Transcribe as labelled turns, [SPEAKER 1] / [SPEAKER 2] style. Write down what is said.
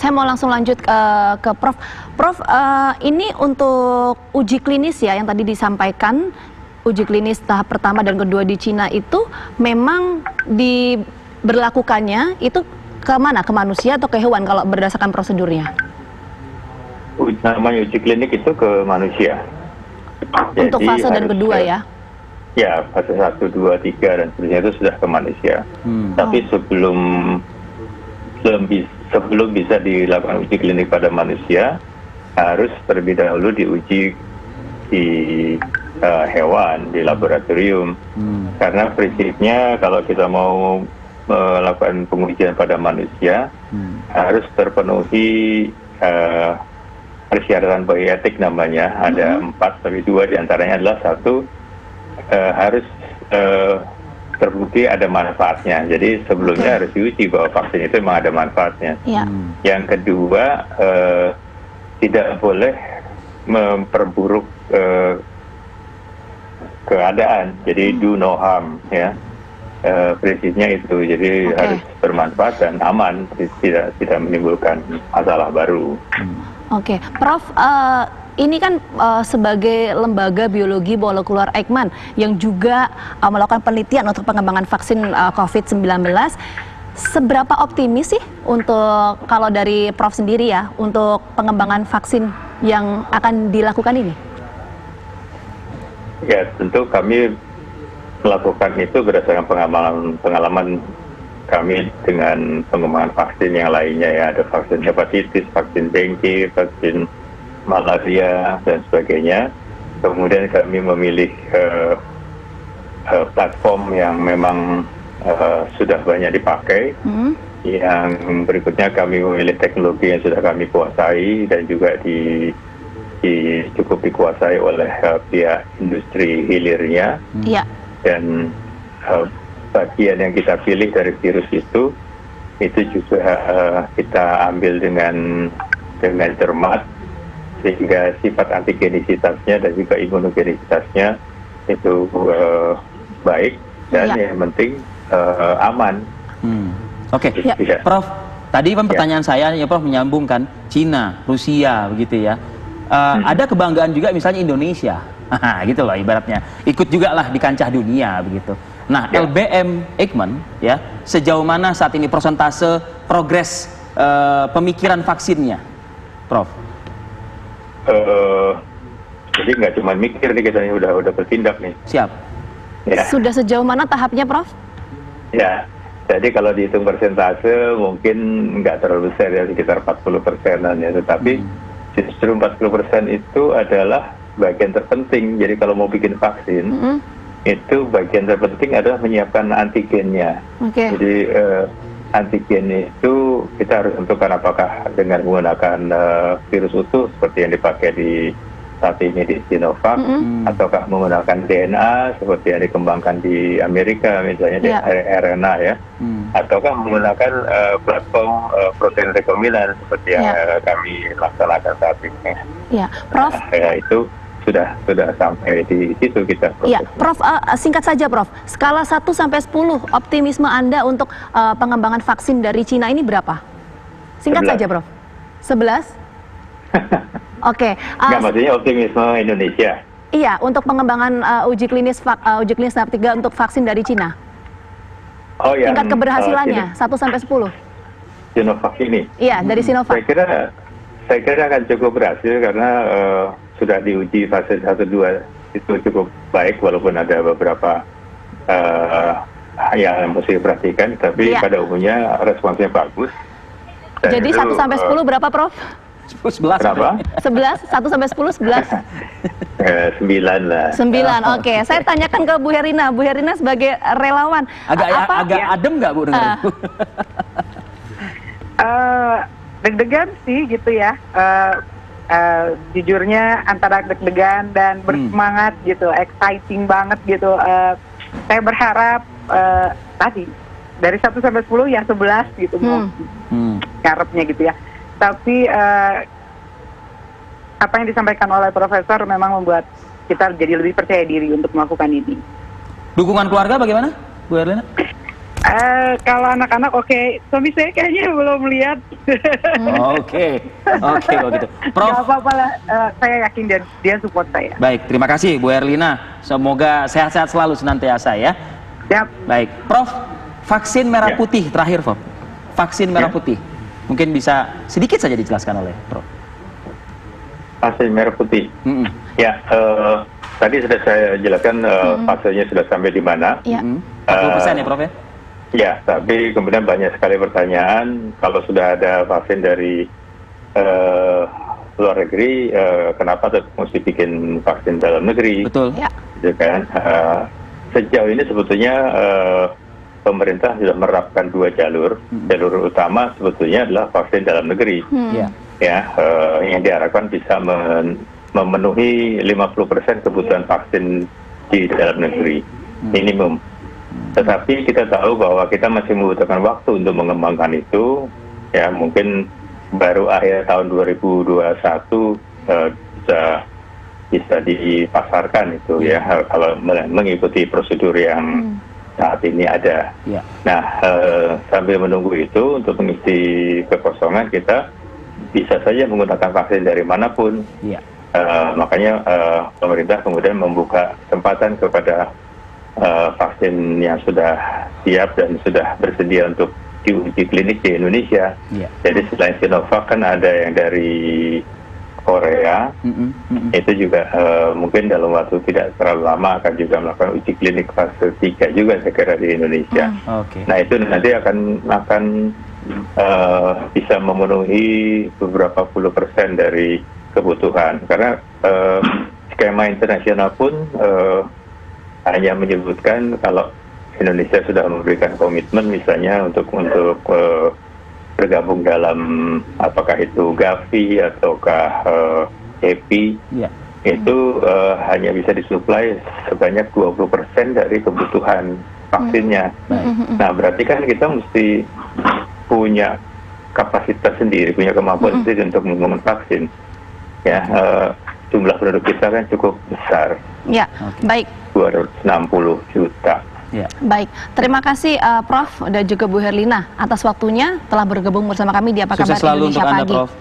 [SPEAKER 1] saya mau langsung lanjut ke Prof. Prof, ini untuk uji klinis ya yang tadi disampaikan, uji klinis tahap pertama dan kedua di Cina itu memang diberlakukannya itu ke mana? Ke manusia atau ke hewan kalau berdasarkan prosedurnya?
[SPEAKER 2] Namanya uji klinik itu ke manusia.
[SPEAKER 1] Untuk
[SPEAKER 2] Jadi
[SPEAKER 1] fase dan kedua ya?
[SPEAKER 2] Ya, fase 1, 2, 3 dan seterusnya itu sudah ke manusia. Tapi sebelum bisa dilakukan uji klinik pada manusia, harus terlebih dahulu diuji di hewan, di laboratorium. Karena prinsipnya kalau kita mau melakukan pengujian pada manusia, harus terpenuhi persyaratan bioetik namanya. Ada 4, tapi 2 diantaranya adalah 1, harus terbukti ada manfaatnya. Jadi sebelumnya harus diuji bahwa vaksin itu memang ada manfaatnya. Yang kedua, tidak boleh memperburuk keadaan. Jadi do no harm ya. Prinsipnya itu. Jadi harus bermanfaat dan aman, tidak menimbulkan masalah baru.
[SPEAKER 1] Oke, Prof, ini kan sebagai lembaga biologi molekuler Eijkman yang juga melakukan penelitian untuk pengembangan vaksin COVID-19, seberapa optimis sih untuk kalau dari Prof sendiri ya untuk pengembangan vaksin yang akan dilakukan ini?
[SPEAKER 2] Ya, tentu kami melakukan itu berdasarkan pengalaman kami dengan pengembangan vaksin yang lainnya ya. Ada vaksin hepatitis, vaksin dengue, vaksin malaria dan sebagainya. Kemudian kami memilih platform yang memang sudah banyak dipakai. Yang berikutnya kami memilih teknologi yang sudah kami kuasai dan juga cukup dikuasai oleh pihak industri hilirnya. Dan bagian yang kita pilih dari virus itu juga kita ambil dengan cermat, sehingga sifat antigenisitasnya dan juga imunogenisitasnya itu baik dan yang penting aman.
[SPEAKER 3] Oke, Prof, tadi pertanyaan saya ya Prof menyambungkan Cina, Rusia begitu ya. Ada kebanggaan juga misalnya Indonesia, gitu loh ibaratnya, ikut juga lah di kancah dunia begitu. Nah, LBM Eijkman ya, sejauh mana saat ini persentase progres pemikiran vaksinnya, Prof?
[SPEAKER 2] Jadi nggak cuma mikir nih, kita udah bertindak nih.
[SPEAKER 3] Siap.
[SPEAKER 2] Ya.
[SPEAKER 1] Sudah sejauh mana tahapnya, Prof?
[SPEAKER 2] Ya, jadi kalau dihitung persentase mungkin nggak terlalu besar ya, sekitar 40%-an ya. Tetapi justru 40% itu adalah bagian terpenting. Jadi kalau mau bikin vaksin, itu bagian terpenting adalah menyiapkan antigennya. Jadi antigen itu kita harus tentukan apakah dengan menggunakan virus utuh seperti yang dipakai saat ini di Sinovac, ataukah menggunakan DNA seperti yang dikembangkan di Amerika misalnya di RNA ya, ataukah menggunakan platform protein rekombinan seperti yang kami laksanakan saat ini.
[SPEAKER 1] Prof.
[SPEAKER 2] Ya, itu sudah sampai di situ kita.
[SPEAKER 1] Prof, singkat saja Prof, skala 1 sampai 10 optimisme Anda untuk pengembangan vaksin dari Cina ini berapa? Singkat 11 saja Prof. 11? Oke.
[SPEAKER 2] Nggak, maksudnya optimisme Indonesia.
[SPEAKER 1] Iya, untuk pengembangan uji klinis tahap 3 untuk vaksin dari Cina. Tingkat keberhasilannya 1 sampai 10.
[SPEAKER 2] Sinovac ini?
[SPEAKER 1] Iya, dari Sinovac.
[SPEAKER 2] Saya kira akan cukup berhasil karena sudah diuji fase 1-2 itu cukup baik, walaupun ada beberapa yang mesti diperhatikan, tapi pada umumnya responsnya bagus. Dan
[SPEAKER 1] jadi 1 sampai 10 berapa, Prof?
[SPEAKER 3] 11.
[SPEAKER 2] Berapa?
[SPEAKER 1] 11, 1 sampai 10, 11.
[SPEAKER 2] 9 lah.
[SPEAKER 1] 9, oke. Saya tanyakan ke Bu Herina. Bu Herina sebagai relawan.
[SPEAKER 3] Agak adem nggak Bu dengar?
[SPEAKER 4] Deg-degan sih gitu ya. Jujurnya antara deg-degan dan bersemangat gitu, exciting banget gitu. Saya berharap tadi dari 1 sampai 10 ya 11 gitu ngarepnya gitu ya. Tapi apa yang disampaikan oleh Profesor memang membuat kita jadi lebih percaya diri untuk melakukan ini.
[SPEAKER 3] Dukungan keluarga bagaimana, Bu Herlina?
[SPEAKER 4] Kalau anak-anak oke, suami saya kayaknya belum lihat.
[SPEAKER 3] Oke, kalau gitu. Prof.
[SPEAKER 4] Gak apa-apa lah, saya yakin dia support saya.
[SPEAKER 3] Baik, terima kasih Bu Herlina. Semoga sehat-sehat selalu senantiasa ya.
[SPEAKER 4] Siap.
[SPEAKER 3] Baik, Prof. Vaksin merah putih terakhir, Prof. Vaksin merah putih. Mungkin bisa sedikit saja dijelaskan oleh Prof.
[SPEAKER 2] Vaksin merah putih. Ya, tadi sudah saya jelaskan fasenya sudah sampai di mana.
[SPEAKER 3] 40% ya, Prof ya?
[SPEAKER 2] Ya, tapi kemudian banyak sekali pertanyaan kalau sudah ada vaksin dari luar negeri, kenapa tetap mesti bikin vaksin dalam negeri?
[SPEAKER 3] Betul.
[SPEAKER 1] Ya.
[SPEAKER 2] Gitu kan? Sejauh ini sebetulnya pemerintah sudah menerapkan dua jalur. Jalur utama sebetulnya adalah vaksin dalam negeri. Ya, yang diharapkan bisa memenuhi 50% kebutuhan vaksin di dalam negeri minimum. Tetapi kita tahu bahwa kita masih membutuhkan waktu untuk mengembangkan itu. Ya, mungkin baru akhir tahun 2021 bisa dipasarkan itu ya kalau mengikuti prosedur yang saat ini ada. Nah, sambil menunggu itu untuk mengisi kekosongan kita bisa saja menggunakan vaksin dari manapun. Makanya pemerintah kemudian membuka kesempatan kepada vaksin yang sudah siap dan sudah bersedia untuk diuji klinik di Indonesia. Jadi selain Sinovac kan ada yang dari Korea, itu juga mungkin dalam waktu tidak terlalu lama akan juga melakukan uji klinik fase 3 juga saya kira di Indonesia. Nah itu nanti akan bisa memenuhi beberapa puluh persen dari kebutuhan, karena skema internasional pun hanya menyebutkan kalau Indonesia sudah memberikan komitmen misalnya untuk bergabung dalam apakah itu Gavi ataukah EPI, itu hanya bisa disuplai sebanyak 20% dari kebutuhan vaksinnya. Nah berarti kan kita mesti punya kapasitas sendiri, punya kemampuan sendiri untuk mengembangkan vaksin. Ya, jumlah penduduk kita kan cukup besar.
[SPEAKER 1] Ya, baik.
[SPEAKER 2] 260 juta.
[SPEAKER 1] Baik, terima kasih Prof dan juga Bu Herlina atas waktunya telah bergabung bersama kami di Apa Kabar
[SPEAKER 3] Sukses selalu
[SPEAKER 1] Indonesia
[SPEAKER 3] untuk Anda,
[SPEAKER 1] Pagi.
[SPEAKER 3] Prof.